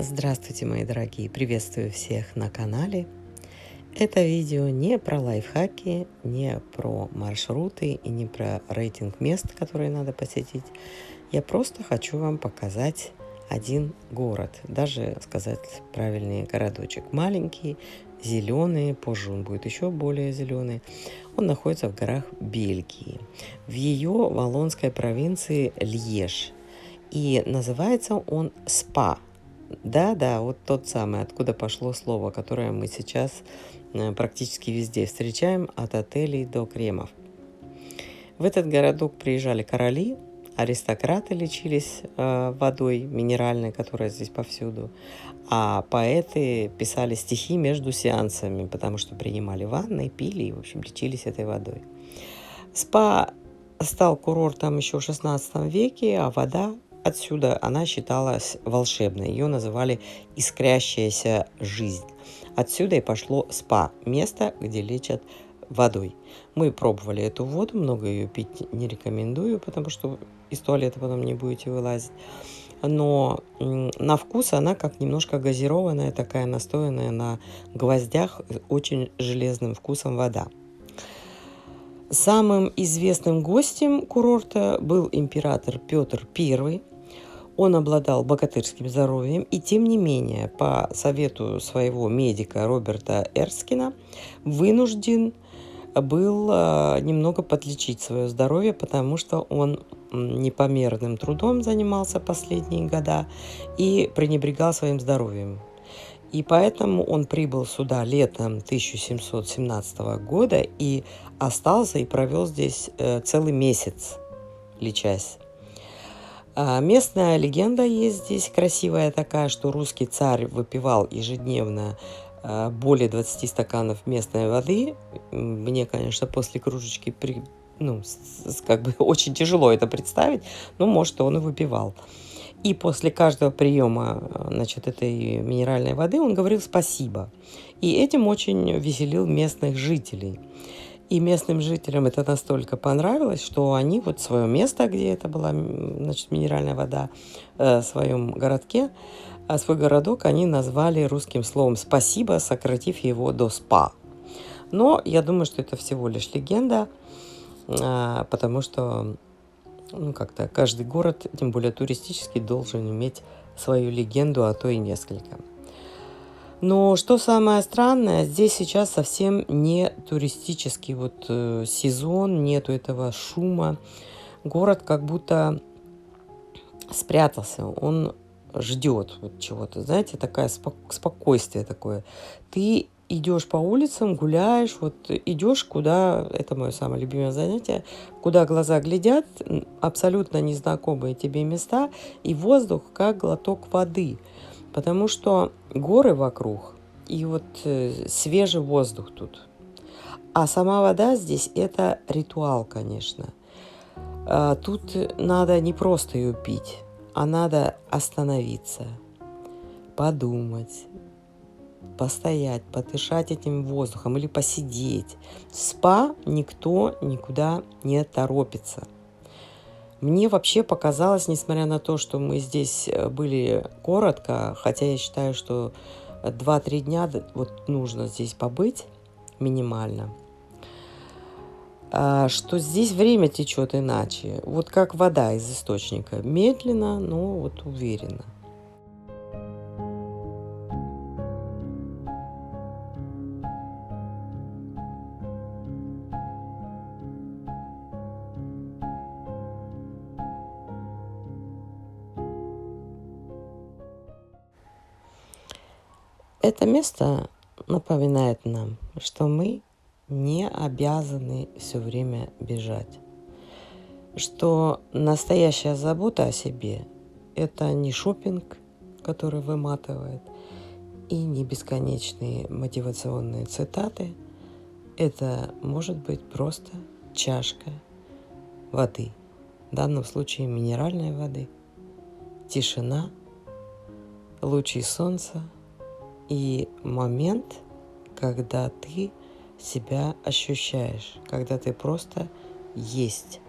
Здравствуйте, мои дорогие! Приветствую всех на канале. Это видео не про лайфхаки, не про маршруты и не про рейтинг мест, которые надо посетить. Я просто хочу вам показать один город, даже сказать правильнее городочек. Маленький, зеленый, позже он будет еще более зеленый. Он находится в горах Бельгии, в ее валлонской провинции Льеж. И называется он Спа. Да, вот тот самый, откуда пошло слово, которое мы сейчас практически везде встречаем, от отелей до кремов. В этот городок приезжали короли, аристократы лечились водой минеральной, которая здесь повсюду, а поэты писали стихи между сеансами, потому что принимали ванны, пили и, в общем, лечились этой водой. Спа стал курортом еще в XVI веке, а вода отсюда, она считалась волшебной. Ее называли «искрящаяся жизнь». Отсюда и пошло спа – место, где лечат водой. Мы пробовали эту воду, много ее пить не рекомендую, потому что из туалета потом не будете вылазить. Но на вкус она как немножко газированная, такая настоянная на гвоздях, очень железным вкусом вода. Самым известным гостем курорта был император Петр I. Он обладал богатырским здоровьем и, тем не менее, по совету своего медика Роберта Эрскина, вынужден был немного подлечить свое здоровье, потому что он непомерным трудом занимался последние года и пренебрегал своим здоровьем. И поэтому он прибыл сюда летом 1717 года и остался и провел здесь целый месяц, лечась. Местная легенда есть здесь красивая такая, что русский царь выпивал ежедневно более 20 стаканов местной воды. Мне, конечно, после кружечки как бы очень тяжело это представить, но, может, он и выпивал. И после каждого приема, этой минеральной воды он говорил спасибо. И этим очень веселил местных жителей. И местным жителям это настолько понравилось, что они вот свое место, где это была, минеральная вода, в своем городке, свой городок они назвали русским словом «спасибо», сократив его до «спа». Но я думаю, что это всего лишь легенда, потому что как-то каждый город, тем более туристический, должен иметь свою легенду, а то и несколько. Но что самое странное, здесь сейчас совсем не туристический сезон, нету этого шума. Город как будто спрятался, он ждет чего-то, знаете, такое спокойствие такое. Ты идешь по улицам, гуляешь, идешь куда, это мое самое любимое занятие, куда глаза глядят, абсолютно незнакомые тебе места, и воздух как глоток воды, потому что горы вокруг, и свежий воздух тут. А сама вода здесь – это ритуал, конечно. Тут надо не просто ее пить, а надо остановиться, подумать, постоять, подышать этим воздухом или посидеть. В спа никто никуда не торопится. Мне вообще показалось, несмотря на то, что мы здесь были коротко, хотя я считаю, что 2-3 дня нужно здесь побыть минимально, что здесь время течет иначе, как вода из источника, медленно, но уверенно. Это место напоминает нам, что мы не обязаны все время бежать, что настоящая забота о себе – это не шопинг, который выматывает, и не бесконечные мотивационные цитаты. Это может быть просто чашка воды, в данном случае минеральной воды, тишина, лучи солнца и момент, когда ты себя ощущаешь, когда ты просто есть.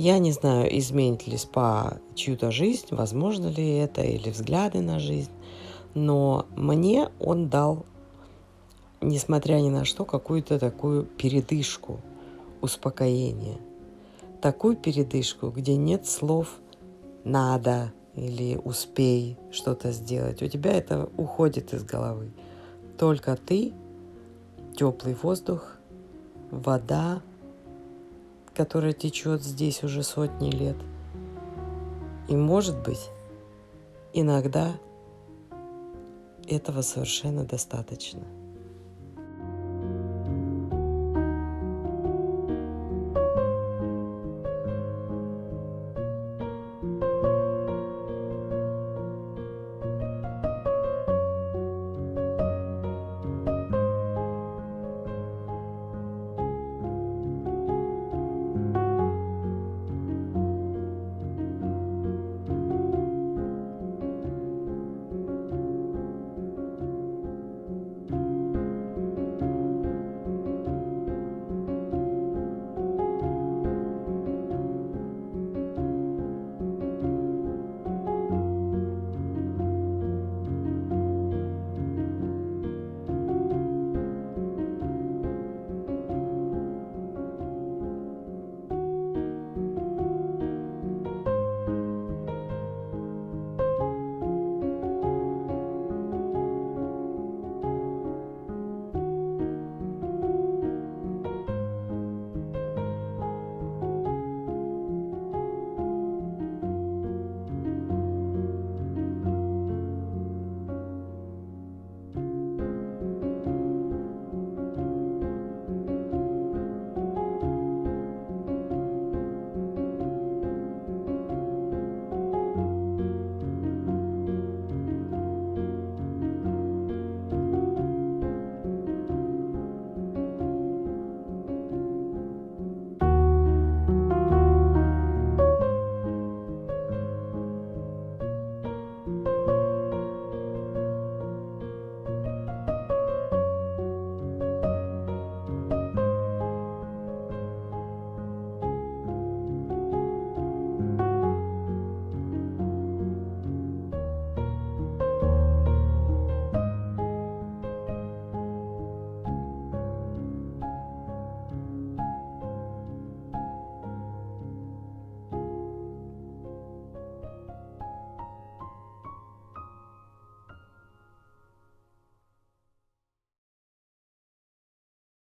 Я не знаю, изменит ли спа чью-то жизнь, возможно ли это, или взгляды на жизнь, но мне он дал, несмотря ни на что, какую-то такую передышку, успокоение. Такую передышку, где нет слов «надо» или «успей что-то сделать». У тебя это уходит из головы. Только ты, теплый воздух, вода, которая течет здесь уже сотни лет. И, может быть, иногда этого совершенно достаточно.